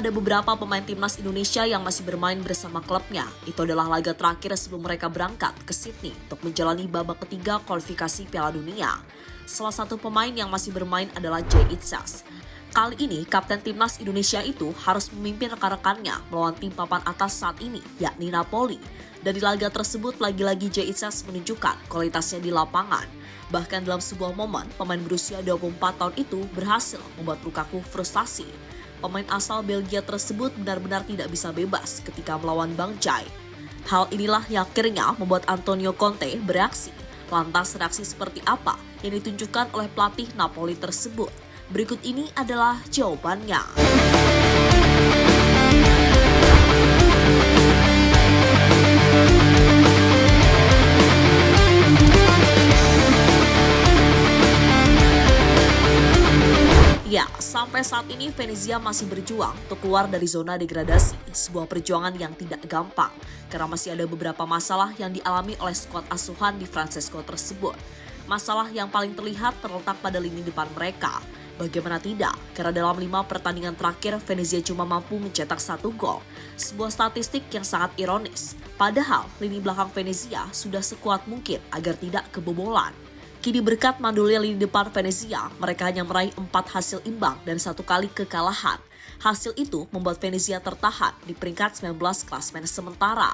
ada beberapa pemain timnas Indonesia yang masih bermain bersama klubnya. Itu adalah laga terakhir sebelum mereka berangkat ke Sydney untuk menjalani babak ketiga kualifikasi Piala Dunia. Salah satu pemain yang masih bermain adalah Jay Itzas. Kali ini, kapten timnas Indonesia itu harus memimpin rekan-rekannya melawan tim papan atas saat ini, yakni Napoli. Dari laga tersebut, lagi-lagi Jay Itzas menunjukkan kualitasnya di lapangan. Bahkan dalam sebuah momen, pemain berusia 24 tahun itu berhasil membuat Lukaku frustasi. Pemain asal Belgia tersebut benar-benar tidak bisa bebas ketika melawan Bang Jai. Hal inilah yang akhirnya membuat Antonio Conte bereaksi. Lantas reaksi seperti apa yang ditunjukkan oleh pelatih Napoli tersebut? Berikut ini adalah jawabannya. Ya, sampai saat ini Venezia masih berjuang untuk keluar dari zona degradasi, sebuah perjuangan yang tidak gampang, karena masih ada beberapa masalah yang dialami oleh skuad asuhan di Francesco tersebut. Masalah yang paling terlihat terletak pada lini depan mereka. Bagaimana tidak, karena dalam 5 pertandingan terakhir Venezia cuma mampu mencetak 1 gol, sebuah statistik yang sangat ironis. Padahal lini belakang Venezia sudah sekuat mungkin agar tidak kebobolan. Kini berkat mandulnya lini depan Venezia, mereka hanya meraih 4 hasil imbang dan 1 kali kekalahan. Hasil itu membuat Venezia tertahan di peringkat 19 klasemen sementara.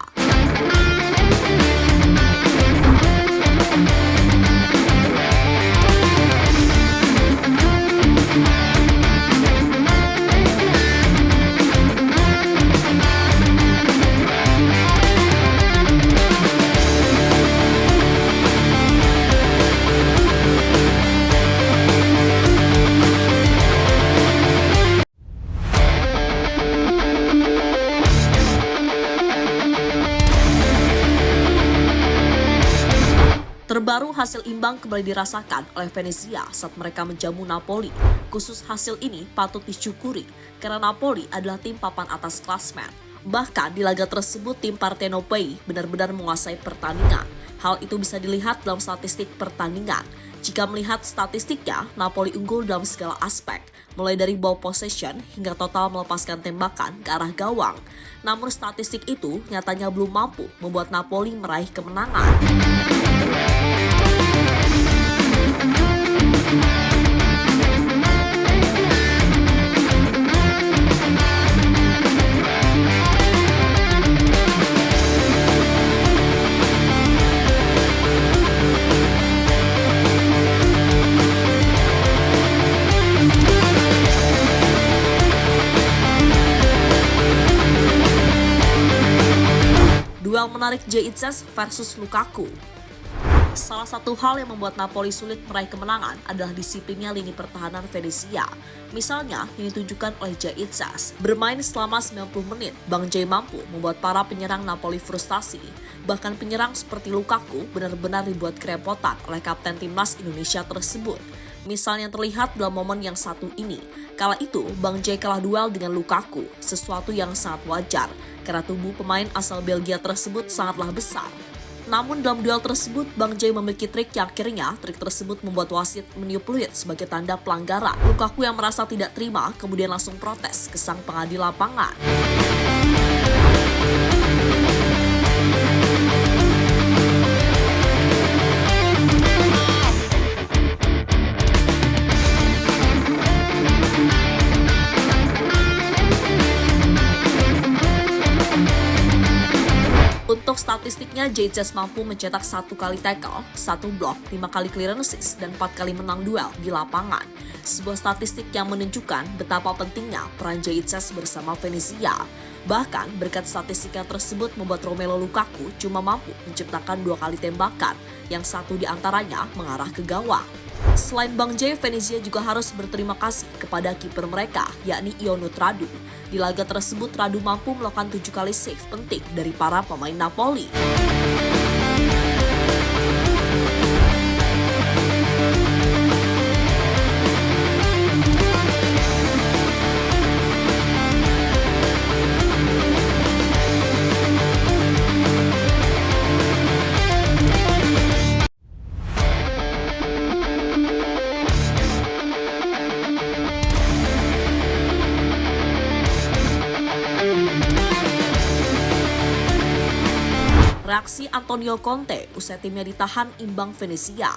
Terbaru hasil imbang kembali dirasakan oleh Venezia saat mereka menjamu Napoli. Khusus hasil ini patut disyukuri karena Napoli adalah tim papan atas klasmen. Bahkan di laga tersebut tim Partenopei benar-benar menguasai pertandingan. Hal itu bisa dilihat dalam statistik pertandingan. Jika melihat statistiknya, Napoli unggul dalam segala aspek, mulai dari ball possession hingga total melepaskan tembakan ke arah gawang. Namun statistik itu nyatanya belum mampu membuat Napoli meraih kemenangan. Duel menarik Jay Itzas versus Lukaku. Salah satu hal yang membuat Napoli sulit meraih kemenangan adalah disiplinnya lini pertahanan Venezia. Misalnya, yang ditunjukkan oleh Jay Itzas. Bermain selama 90 menit, Bang Jay mampu membuat para penyerang Napoli frustasi. Bahkan penyerang seperti Lukaku benar-benar dibuat kerepotan oleh kapten timnas Indonesia tersebut. Misalnya terlihat dalam momen yang satu ini. Kala itu, Bang Jay kalah duel dengan Lukaku, sesuatu yang sangat wajar, karena tubuh pemain asal Belgia tersebut sangatlah besar. Namun dalam duel tersebut, Bang Jay memiliki trik yang akhirnya trik tersebut membuat wasit meniup peluit sebagai tanda pelanggaran. Lukaku yang merasa tidak terima kemudian langsung protes ke sang pengadil lapangan. Untuk statistiknya, Jay Itzas mampu mencetak 1 kali tackle, 1 blok, 5 kali clearance assist, dan 4 kali menang duel di lapangan. Sebuah statistik yang menunjukkan betapa pentingnya peran Jay Itzas bersama Venezia. Bahkan, berkat statistiknya tersebut membuat Romelu Lukaku cuma mampu menciptakan 2 kali tembakan, yang 1 diantaranya mengarah ke gawang. Selain Bang Jay, Venezia juga harus berterima kasih kepada kiper mereka, yakni Ionut Radu. Di laga tersebut, Radu mampu melakukan 7 kali save penting dari para pemain Napoli. Antonio Conte usai timnya ditahan imbang Venezia.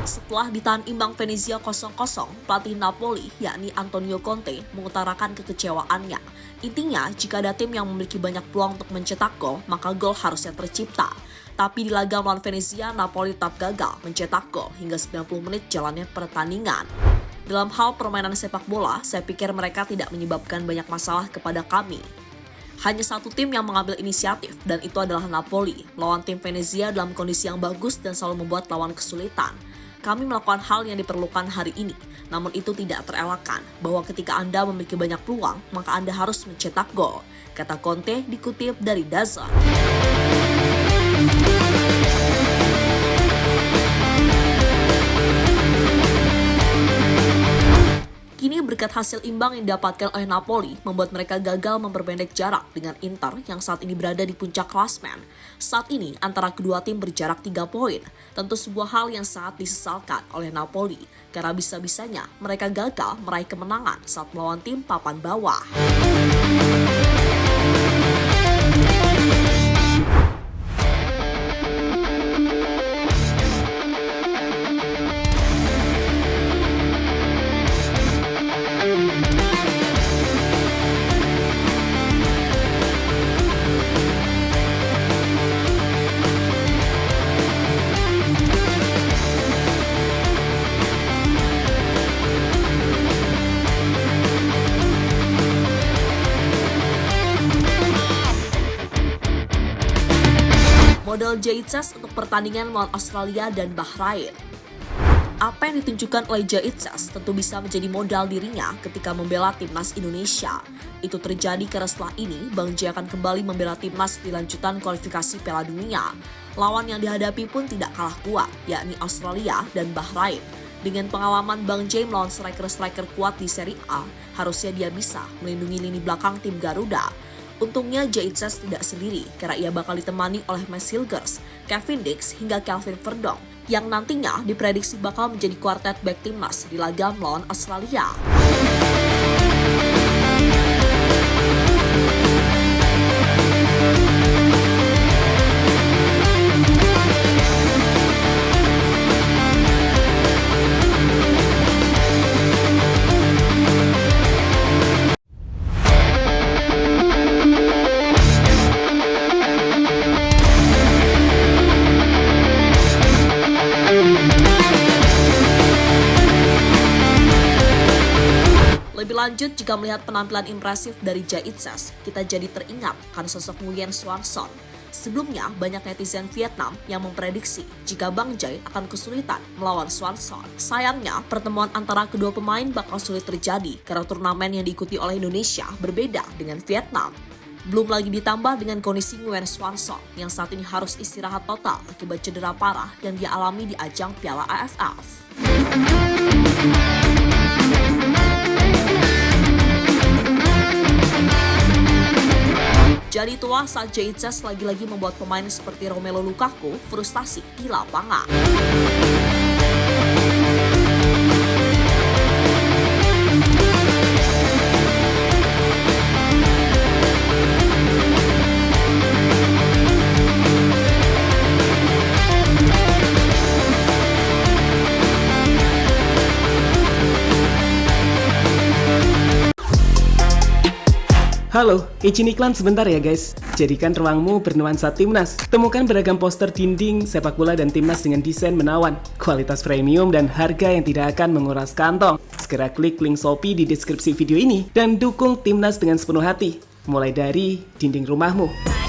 Setelah ditahan imbang Venezia 0-0, pelatih Napoli yakni Antonio Conte mengutarakan kekecewaannya. Intinya, jika ada tim yang memiliki banyak peluang untuk mencetak gol, maka gol harusnya tercipta. Tapi di laga melawan Venezia, Napoli tetap gagal mencetak gol hingga 90 menit jalannya pertandingan. Dalam hal permainan sepak bola, saya pikir mereka tidak menyebabkan banyak masalah kepada kami. Hanya satu tim yang mengambil inisiatif, dan itu adalah Napoli. Melawan tim Venezia dalam kondisi yang bagus dan selalu membuat lawan kesulitan. Kami melakukan hal yang diperlukan hari ini, namun itu tidak terelakkan bahwa ketika Anda memiliki banyak peluang, maka Anda harus mencetak gol, kata Conte dikutip dari DAZN. Kini berkat hasil imbang yang didapatkan oleh Napoli membuat mereka gagal memperpendek jarak dengan Inter yang saat ini berada di puncak klasmen. Saat ini antara kedua tim berjarak 3 poin. Tentu sebuah hal yang sangat disesalkan oleh Napoli karena bisa-bisanya mereka gagal meraih kemenangan saat melawan tim papan bawah. Modal Jaitses untuk pertandingan melawan Australia dan Bahrain. Apa yang ditunjukkan oleh Jaitses tentu bisa menjadi modal dirinya ketika membela timnas Indonesia. Itu terjadi karena setelah ini Bang Jai akan kembali membela timnas di lanjutan kualifikasi Piala Dunia. Lawan yang dihadapi pun tidak kalah kuat, yakni Australia dan Bahrain. Dengan pengalaman Bang Jai melawan striker-striker kuat di Serie A, harusnya dia bisa melindungi lini belakang tim Garuda. Untungnya Jaitses tidak sendiri karena ia bakal ditemani oleh Max Hilgers, Kevin Dix hingga Calvin Verdong yang nantinya diprediksi bakal menjadi kuartet back timnas di laga melawan Australia. Lebih lanjut, jika melihat penampilan impresif dari Jaitses, kita jadi teringat akan sosok Nguyen Xuan Son. Sebelumnya, banyak netizen Vietnam yang memprediksi jika Bang Jai akan kesulitan melawan Xuan Son. Sayangnya, pertemuan antara kedua pemain bakal sulit terjadi karena turnamen yang diikuti oleh Indonesia berbeda dengan Vietnam. Belum lagi ditambah dengan kondisi Nguyen Xuan Son yang saat ini harus istirahat total akibat cedera parah yang dia alami di ajang Piala AFF. Jadi itulah saat Jaitses lagi-lagi membuat pemain seperti Romelu Lukaku frustasi di lapangan. Halo, izin iklan sebentar ya guys. Jadikan ruangmu bernuansa timnas. Temukan beragam poster dinding, sepak bola dan timnas dengan desain menawan, kualitas premium dan harga yang tidak akan menguras kantong. Segera klik link Shopee di deskripsi video ini dan dukung timnas dengan sepenuh hati. Mulai dari dinding rumahmu.